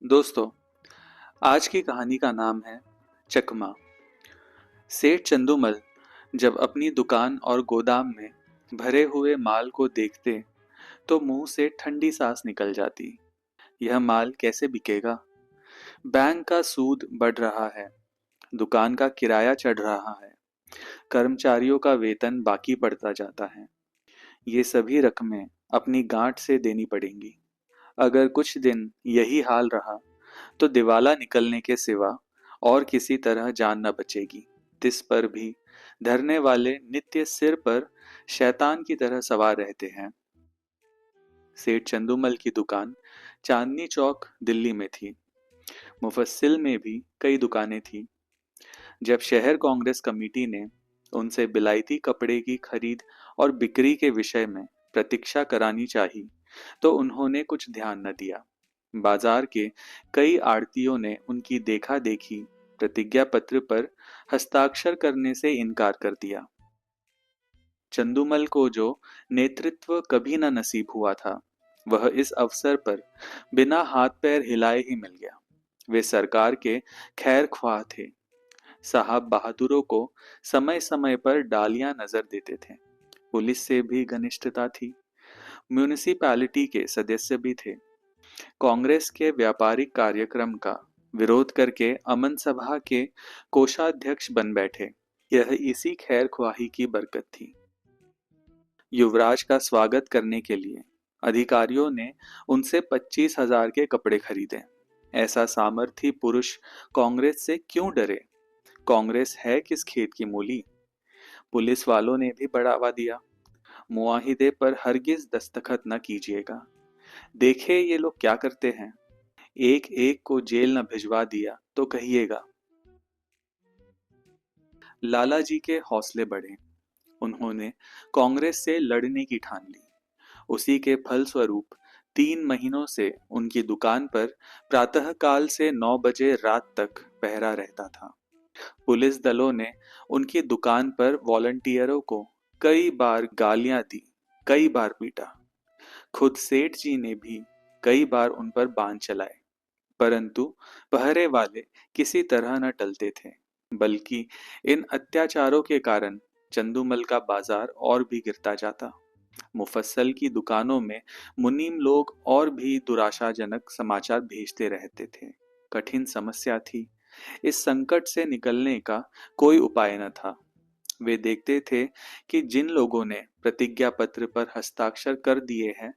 दोस्तों, आज की कहानी का नाम है चकमा। सेठ चंदूमल जब अपनी दुकान और गोदाम में भरे हुए माल को देखते तो मुंह से ठंडी सांस निकल जाती। यह माल कैसे बिकेगा? बैंक का सूद बढ़ रहा है, दुकान का किराया चढ़ रहा है, कर्मचारियों का वेतन बाकी पड़ता जाता है। ये सभी रकमें अपनी गांठ से देनी पड़ेंगी। अगर कुछ दिन यही हाल रहा तो दिवाला निकलने के सिवा और किसी तरह जान न बचेगी। तिस पर भी धरने वाले नित्य सिर पर शैतान की तरह सवार रहते हैं। सेठ चंदूमल की दुकान चांदनी चौक दिल्ली में थी। मुफस्सिल में भी कई दुकानें थी। जब शहर कांग्रेस कमेटी ने उनसे बिलायती कपड़े की खरीद और बिक्री के विषय में प्रतीक्षा करानी चाहिए तो उन्होंने कुछ ध्यान न दिया। बाजार के कई आड़तियों ने उनकी देखा देखी प्रतिज्ञा पत्र पर हस्ताक्षर करने से इनकार कर दिया। चंदूमल को जो नेतृत्व कभी न नसीब हुआ था, वह इस अवसर पर बिना हाथ पैर हिलाए ही मिल गया। वे सरकार के खैर ख्वाह थे। साहब बहादुरों को समय समय पर डालियां नजर देते थे। पुलिस से भी घनिष्ठता थी। म्यूनिसिपैलिटी के सदस्य भी थे। कांग्रेस के व्यापारिक कार्यक्रम का विरोध करके अमन सभा के कोषाध्यक्ष बन बैठे। यह इसी खैर ख्वाही की बरकत थी। युवराज का स्वागत करने के लिए अधिकारियों ने उनसे 25,000 के कपड़े खरीदे। ऐसा सामर्थी पुरुष कांग्रेस से क्यों डरे? कांग्रेस है किस खेत की मूली? पुलिस वालों ने भी बढ़ावा दिया। मुआहिदे पर हरगिज दस्तखत न कीजिएगा। देखे ये लोग क्या करते हैं। एक एक को जेल न भिजवा दिया तो कहिएगा। लाला जी के हौसले बढ़े। उन्होंने कांग्रेस से लड़ने की ठान ली। उसी के फलस्वरूप 3 महीनों से उनकी दुकान पर प्रातःकाल से 9 बजे रात तक पहरा रहता था। पुलिस दलों ने उनकी दुकान पर वॉलंटियरों को कई बार गालियां दी, कई बार पीटा। खुद सेठ जी ने भी कई बार उन पर बाण चलाए, परंतु पहरे वाले किसी तरह न टलते थे। बल्कि इन अत्याचारों के कारण चंदूमल का बाजार और भी गिरता जाता। मुफस्सल की दुकानों में मुनीम लोग और भी दुराशाजनक समाचार भेजते रहते थे। कठिन समस्या थी। इस संकट से निकलने का कोई उपाय न था। वे देखते थे कि जिन लोगों ने प्रतिज्ञा पत्र पर हस्ताक्षर कर दिए हैं,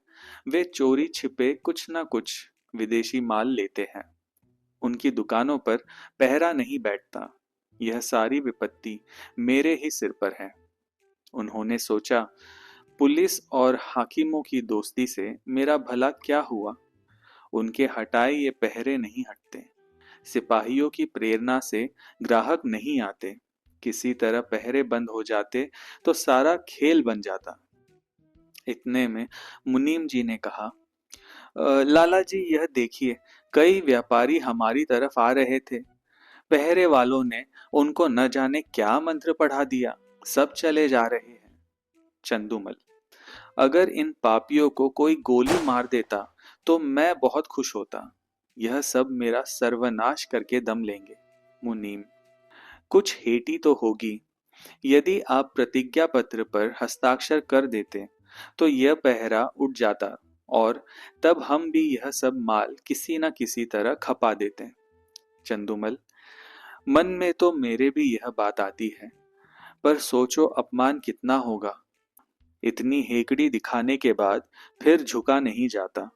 वे चोरी छिपे कुछ न कुछ विदेशी माल लेते हैं। उनकी दुकानों पर पहरा नहीं बैठता। यह सारी विपत्ति मेरे ही सिर पर है। उन्होंने सोचा, पुलिस और हाकिमों की दोस्ती से मेरा भला क्या हुआ? उनके हटाए ये पहरे नहीं हटते। सिपाहियों की प्रेरणा से ग्राहक नहीं आते। किसी तरह पहरे बंद हो जाते तो सारा खेल बन जाता। इतने में मुनीम जी ने कहा, लाला जी यह देखिए, कई व्यापारी हमारी तरफ आ रहे थे। पहरे वालों ने उनको न जाने क्या मंत्र पढ़ा दिया, सब चले जा रहे हैं। चंदूमल, अगर इन पापियों को कोई गोली मार देता तो मैं बहुत खुश होता। यह सब मेरा सर्वनाश करके दम लेंगे। मुनीम, कुछ हेटी तो होगी। यदि आप प्रतिज्ञा पत्र पर हस्ताक्षर कर देते तो यह पहरा उठ जाता और तब हम भी यह सब माल किसी न किसी तरह खपा देते। चंदूमल, मन में तो मेरे भी यह बात आती है, पर सोचो अपमान कितना होगा। इतनी हेकड़ी दिखाने के बाद फिर झुका नहीं जाता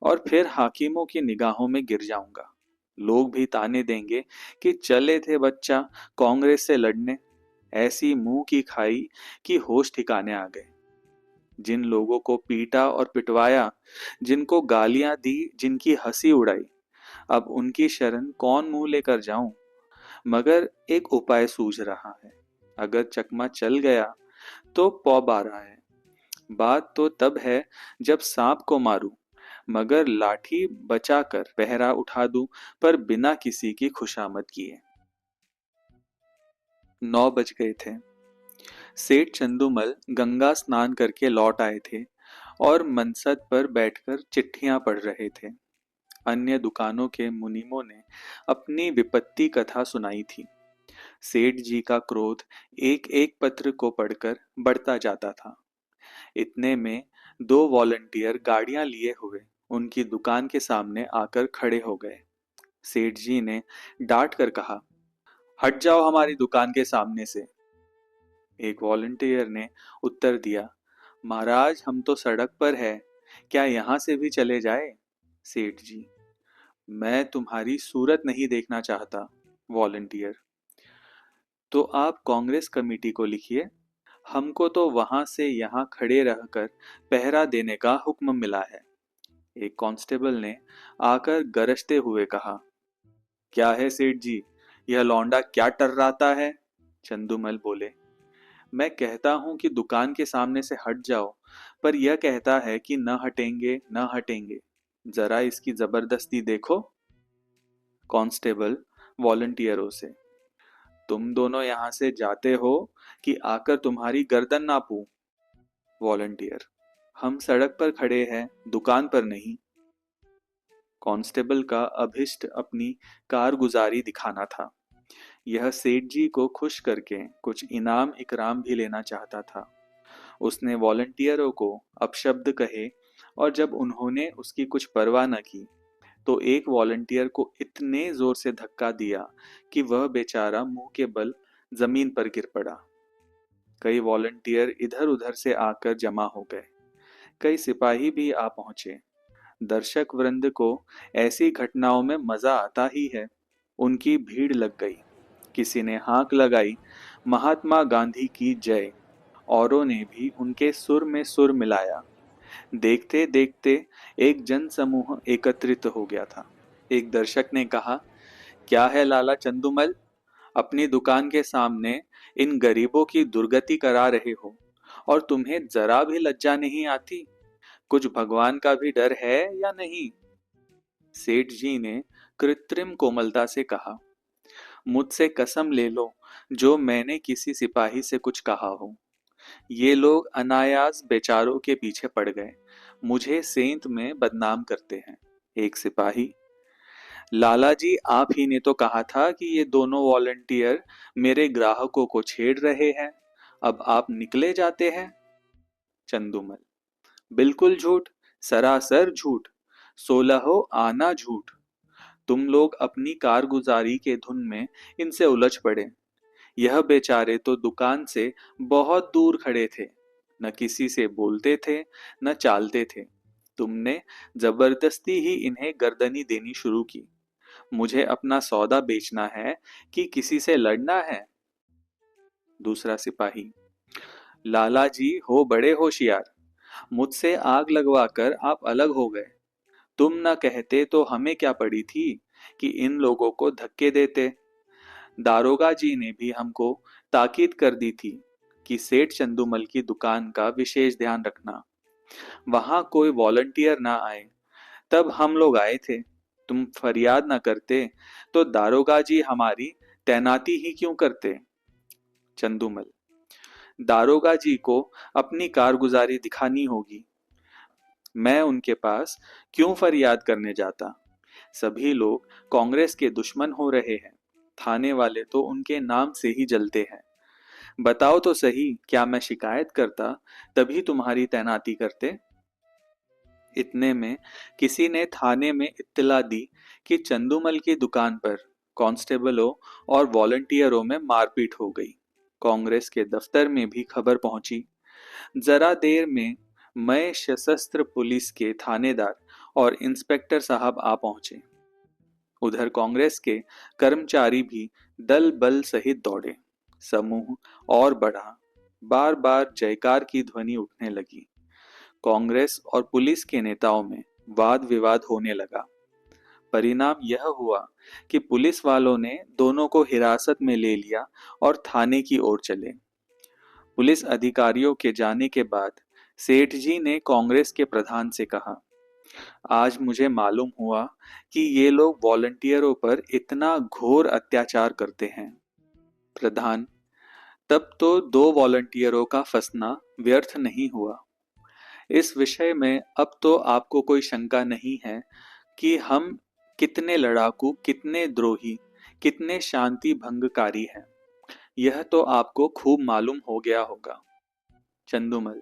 और फिर हाकिमों की निगाहों में गिर जाऊंगा। लोग भी ताने देंगे कि चले थे बच्चा कांग्रेस से लड़ने, ऐसी मुंह की खाई कि होश ठिकाने आ गए। जिन लोगों को पीटा और पिटवाया, जिनको गालियां दी, जिनकी हंसी उड़ाई, अब उनकी शरण कौन मुंह लेकर जाऊं? मगर एक उपाय सूझ रहा है। अगर चकमा चल गया तो पौ बारह है। बात तो तब है जब सांप को मारूं, मगर लाठी बचाकर पहरा उठा दूं, पर बिना किसी की खुशामद किए। 9 बज गए थे। सेठ चंदूमल गंगा स्नान करके लौट आए थे और मनसद पर बैठकर चिट्ठियां पढ़ रहे थे। अन्य दुकानों के मुनीमों ने अपनी विपत्ति कथा सुनाई थी। सेठ जी का क्रोध एक एक पत्र को पढ़कर बढ़ता जाता था। इतने में दो वॉलंटियर गाड़ियां लिए हुए उनकी दुकान के सामने आकर खड़े हो गए। सेठ जी ने डांट कर कहा, हट जाओ हमारी दुकान के सामने से। एक वॉलंटियर ने उत्तर दिया, महाराज हम तो सड़क पर है, क्या यहाँ से भी चले जाए? सेठ जी, मैं तुम्हारी सूरत नहीं देखना चाहता। वॉलंटियर, तो आप कांग्रेस कमेटी को लिखिए, हमको तो वहां से यहाँ खड़े रहकर पहरा देने का हुक्म मिला है। एक कांस्टेबल ने आकर गरजते हुए कहा, क्या है सेठ जी, यह लौंडा क्या टर्राता है? चंदूमल बोले, मैं कहता हूं कि दुकान के सामने से हट जाओ, पर यह कहता है कि न हटेंगे न हटेंगे। जरा इसकी जबरदस्ती देखो। कांस्टेबल वॉलंटियरों से, तुम दोनों यहां से जाते हो कि आकर तुम्हारी गर्दन नापूं? वॉलंटियर, हम सड़क पर खड़े हैं, दुकान पर नहीं। कांस्टेबल का अभिष्ट अपनी कारगुजारी दिखाना था। यह सेठ जी को खुश करके कुछ इनाम इकराम भी लेना चाहता था। उसने वॉलंटियरों को अपशब्द कहे और जब उन्होंने उसकी कुछ परवाह न की तो एक वॉलंटियर को इतने जोर से धक्का दिया कि वह बेचारा मुंह के बल जमीन पर गिर पड़ा। कई वॉलंटियर इधर उधर से आकर जमा हो गए। कई सिपाही भी आ पहुंचे। दर्शक वृंद को ऐसी घटनाओं में मजा आता ही है। उनकी भीड़ लग गई। किसी ने हाक लगाई, महात्मा गांधी की जय। औरों ने भी उनके सुर में सुर मिलाया। देखते देखते एक जनसमूह एकत्रित हो गया था। एक दर्शक ने कहा, क्या है लाला चंदूमल, अपनी दुकान के सामने इन गरीबों की दुर्गति करा रहे हो और तुम्हें जरा भी लज्जा नहीं आती? कुछ भगवान का भी डर है या नहीं? सेठ जी ने कृत्रिम कोमलता से कहा, मुझसे कसम ले लो जो मैंने किसी सिपाही से कुछ कहा हो। ये लोग अनायास बेचारों के पीछे पड़ गए, मुझे सेंत में बदनाम करते हैं। एक सिपाही, लाला जी आप ही ने तो कहा था कि ये दोनों वॉलंटियर मेरे ग्राहकों को छेड़ रहे हैं, अब आप निकले जाते हैं। चंदूमल, बिल्कुल झूठ, सरासर झूठ, सोलहो आना झूठ। तुम लोग अपनी कारगुजारी के धुन में इनसे उलझ पड़े। यह बेचारे तो दुकान से बहुत दूर खड़े थे, न किसी से बोलते थे न चालते थे। तुमने जबरदस्ती ही इन्हें गर्दनी देनी शुरू की। मुझे अपना सौदा बेचना है कि किसी से लड़ना है? दूसरा सिपाही, लाला जी हो बड़े होशियार, मुझसे आग लगवाकर आप अलग हो गए। तुम न कहते तो हमें क्या पड़ी थी कि इन लोगों को धक्के देते। दारोगा जी ने भी हमको ताकीद कर दी थी कि सेठ चंदूमल की दुकान का विशेष ध्यान रखना। वहां कोई वॉलंटियर ना आए, तब हम लोग आए थे। तुम फरियाद ना करते तो दारोगा जी हमारी तैनाती ही क्यों करते? चंदूमल, दारोगा जी को अपनी कारगुजारी दिखानी होगी। मैं उनके पास क्यों फरियाद करने जाता? सभी लोग कांग्रेस के दुश्मन हो रहे हैं। थाने वाले तो उनके नाम से ही जलते हैं। बताओ तो सही, क्या मैं शिकायत करता तभी तुम्हारी तैनाती करते? इतने में किसी ने थाने में इत्तला दी कि चंदूमल की दुकान पर कांस्टेबलों और वॉलंटियरों में मारपीट हो गई। कांग्रेस के दफ्तर में भी खबर पहुंची। जरा देर में मैं सशस्त्र पुलिस के थानेदार और इंस्पेक्टर साहब आ पहुंचे। उधर कांग्रेस के कर्मचारी भी दल बल सहित दौड़े। समूह और बढ़ा। बार बार जयकार की ध्वनि उठने लगी। कांग्रेस और पुलिस के नेताओं में वाद विवाद होने लगा। परिणाम यह हुआ कि पुलिस वालों ने दोनों को हिरासत में ले लिया और थाने की ओर चले। पुलिस अधिकारियों के जाने के बाद सेठ जी ने कांग्रेस के प्रधान से कहा, आज मुझे मालूम हुआ कि ये लोग वॉलंटियरों पर इतना घोर अत्याचार करते हैं। प्रधान, तब तो दो वॉलंटियरों का फंसना व्यर्थ नहीं हुआ। इस विषय में अब तो आपको कोई शंका नहीं है कि हम कितने लड़ाकू, कितने द्रोही, कितने शांति भंगकारी हैं। यह तो आपको खूब मालूम हो गया होगा। चंदूमल: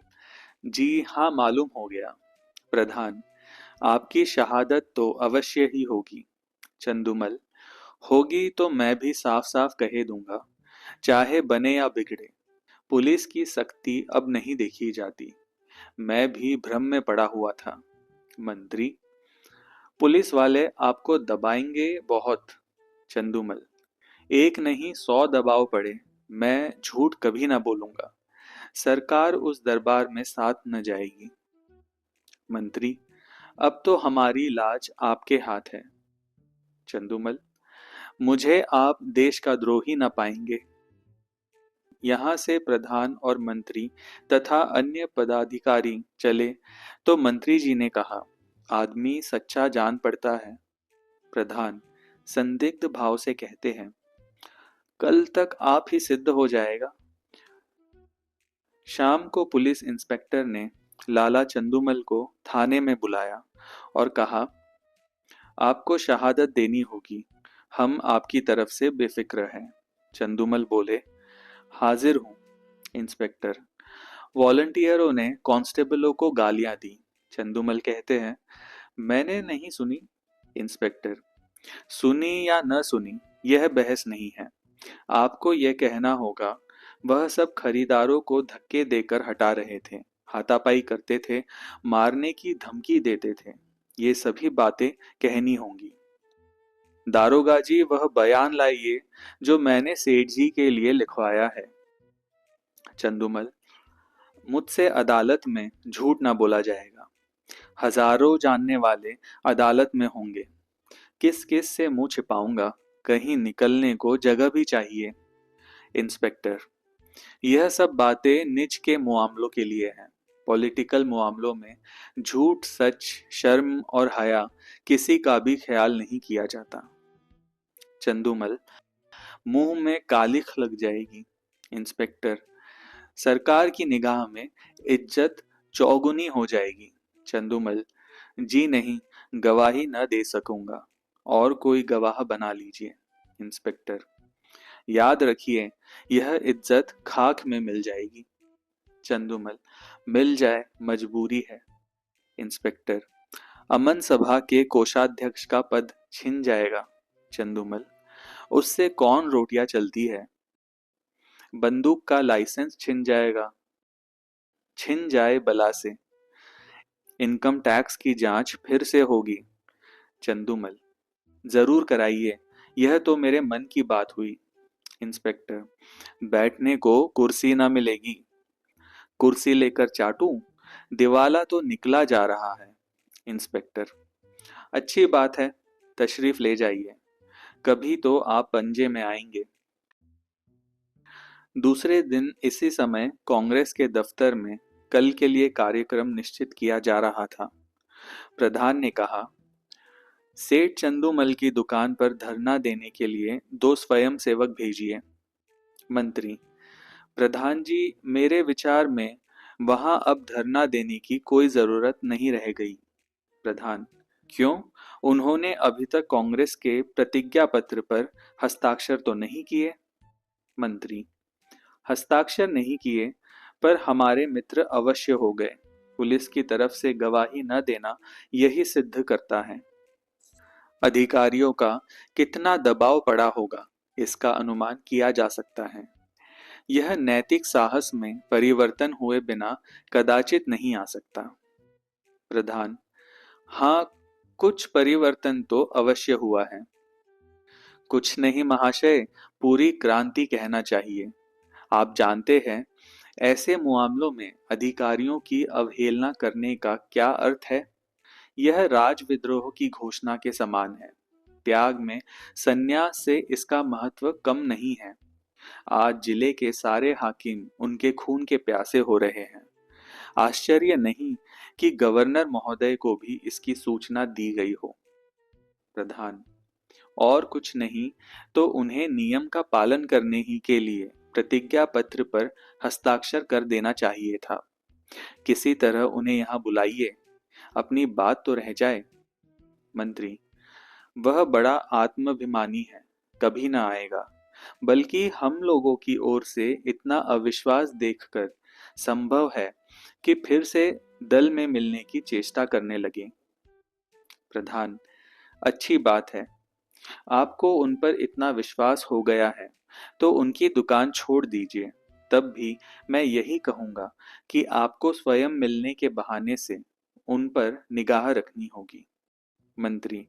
जी हाँ, मालूम हो गया। प्रधान: आपकी शहादत तो अवश्य ही होगी। चंदूमल: होगी तो मैं भी साफ साफ कहे दूंगा, चाहे बने या बिगड़े। पुलिस की सख्ती अब नहीं देखी जाती। मैं भी भ्रम में पड़ा हुआ था। मंत्री: पुलिस वाले आपको दबाएंगे बहुत। चंदूमल: एक नहीं 100 दबाव पड़े, मैं झूठ कभी ना बोलूंगा। सरकार उस दरबार में साथ न जाएगी। मंत्री: अब तो हमारी लाज आपके हाथ है। चंदूमल: मुझे आप देश का द्रोही न पाएंगे। यहाँ से प्रधान और मंत्री तथा अन्य पदाधिकारी चले तो मंत्री जी ने कहा, आदमी सच्चा जान पड़ता है। प्रधान संदिग्ध भाव से कहते हैं, कल तक आप ही सिद्ध हो जाएगा। शाम को पुलिस इंस्पेक्टर ने लाला चंदूमल को थाने में बुलाया और कहा, आपको शहादत देनी होगी, हम आपकी तरफ से बेफिक्र हैं। चंदूमल बोले, हाजिर हूं। इंस्पेक्टर: वॉलंटियरों ने कांस्टेबलों को गालियां दी। चंदूमल कहते हैं, मैंने नहीं सुनी। इंस्पेक्टर: सुनी या न सुनी यह बहस नहीं है, आपको यह कहना होगा, वह सब खरीदारों को धक्के देकर हटा रहे थे, हाथापाई करते थे, मारने की धमकी देते थे। ये सभी बातें कहनी होंगी। दारोगा जी वह बयान लाइए जो मैंने सेठ जी के लिए लिखवाया है। चंदूमल: मुझसे अदालत में झूठ ना बोला जाएगा। हजारों जानने वाले अदालत में होंगे, किस किस से मुंह छिपाऊंगा, कहीं निकलने को जगह भी चाहिए। इंस्पेक्टर: यह सब बातें निज के मुआमलों के लिए हैं। पॉलिटिकल मुआमलों में झूठ, सच, शर्म और हया किसी का भी ख्याल नहीं किया जाता। चंदूमल: मुंह में कालिख लग जाएगी। इंस्पेक्टर: सरकार की निगाह में इज्जत चौगुनी हो जाएगी। चंदूमल: जी नहीं, गवाही न दे सकूंगा, और कोई गवाह बना लीजिए। इंस्पेक्टर: याद रखिए, यह इज्जत खाक में मिल जाएगी। चंदूमल: मिल जाए, मजबूरी है। इंस्पेक्टर: अमन सभा के कोषाध्यक्ष का पद छिन जाएगा। चंदूमल: उससे कौन रोटियां चलती है। बंदूक का लाइसेंस छिन जाएगा। छिन जाए बला से। इनकम टैक्स की जांच फिर से होगी। चंदूमल: जरूर कराइए, यह तो मेरे मन की बात हुई। इंस्पेक्टर: बैठने को कुर्सी ना मिलेगी। कुर्सी लेकर चाटूं, दिवाला तो निकला जा रहा है। इंस्पेक्टर: अच्छी बात है, तशरीफ ले जाइए, कभी तो आप पंजे में आएंगे। दूसरे दिन इसी समय कांग्रेस के दफ्तर में कल के लिए कार्यक्रम निश्चित किया जा रहा था। प्रधान ने कहा, सेठ चंदूमल की दुकान पर धरना देने के लिए 2 स्वयंसेवक भेजिए। मंत्री: प्रधान जी, मेरे विचार में वहां अब धरना देने की कोई जरूरत नहीं रह गई। प्रधान: क्यों? उन्होंने अभी तक कांग्रेस के प्रतिज्ञा पत्र पर हस्ताक्षर तो नहीं किए। मंत्री: हस्ताक्षर नहीं किए, पर हमारे मित्र अवश्य हो गए। पुलिस की तरफ से गवाही न देना यही सिद्ध करता है। अधिकारियों का कितना दबाव पड़ा होगा, इसका अनुमान किया जा सकता है। यह नैतिक साहस में परिवर्तन हुए बिना कदाचित नहीं आ सकता। प्रधान: हाँ, कुछ परिवर्तन तो अवश्य हुआ है। कुछ नहीं महाशय, पूरी क्रांति कहना चाहिए। आप जानते हैं, ऐसे मामलों में अधिकारियों की अवहेलना करने का क्या अर्थ है। यह राजविद्रोह की घोषणा के समान है। त्याग में संन्यास से इसका महत्व कम नहीं है। आज जिले के सारे हाकिम उनके खून के प्यासे हो रहे हैं। आश्चर्य नहीं कि गवर्नर महोदय को भी इसकी सूचना दी गई हो। प्रधान: और कुछ नहीं तो उन्हें नियम का पालन करने ही के लिए प्रतिज्ञा पत्र पर हस्ताक्षर कर देना चाहिए था। किसी तरह उन्हें यहाँ बुलाइए, अपनी बात तो रह जाए। मंत्री, वह बड़ा आत्माभिमानी है, कभी ना आएगा। बल्कि हम लोगों की ओर से इतना अविश्वास देखकर संभव है कि फिर से दल में मिलने की चेष्टा करने लगे। प्रधान, अच्छी बात है। आपको उन पर इतना विश्वास हो गया है, तो उनकी दुकान छोड़ दीजिए। तब भी मैं यही कहूंगा कि आपको स्वयं मिलने के बहाने से उन पर निगाह रखनी होगी। मंत्री,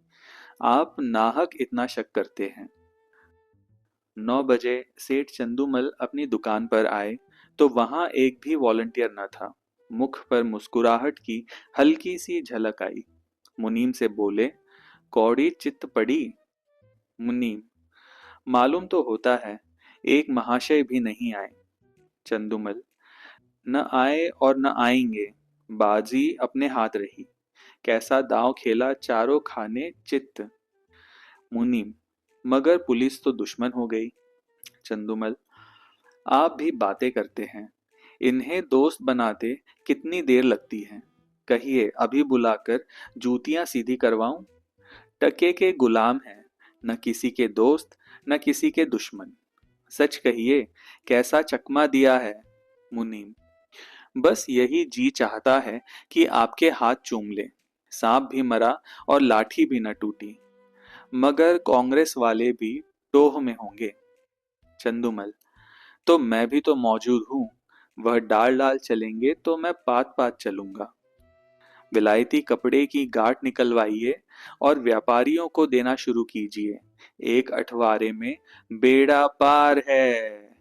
आप नाहक इतना शक करते हैं। 9 बजे सेठ चंदूमल अपनी दुकान पर आए तो वहां एक भी वॉलंटियर न था। मुख पर मुस्कुराहट की हल्की सी झलक आई। मुनीम से बोले, कौड़ी चित्त पड़ी। मुनीम, मालूम तो होता है, एक महाशय भी नहीं आए। चंदूमल, न आए और न आएंगे, बाजी अपने हाथ रही। कैसा दांव खेला चारों खाने चित्त। मुनीम, मगर पुलिस तो दुश्मन हो गई। चंदूमल, आप भी बातें करते हैं, इन्हें दोस्त बनाते कितनी देर लगती है। कहिए अभी बुलाकर जूतियां सीधी करवाऊं। टके के गुलाम हैं, न किसी के दोस्त न किसी के दुश्मन। सच कहिए, कैसा चकमा दिया है। मुनीम, बस यही जी चाहता है कि आपके हाथ चूम ले। सांप भी मरा और लाठी भी न टूटी। मगर कांग्रेस वाले भी टोह में होंगे। चंदूमल, तो मैं भी तो मौजूद हूं। वह डाल डाल चलेंगे तो मैं पात पात चलूंगा। विलायती कपड़े की गांठ निकलवाइए और व्यापारियों को देना शुरू कीजिए। एक अठवारे में बेड़ा पार है।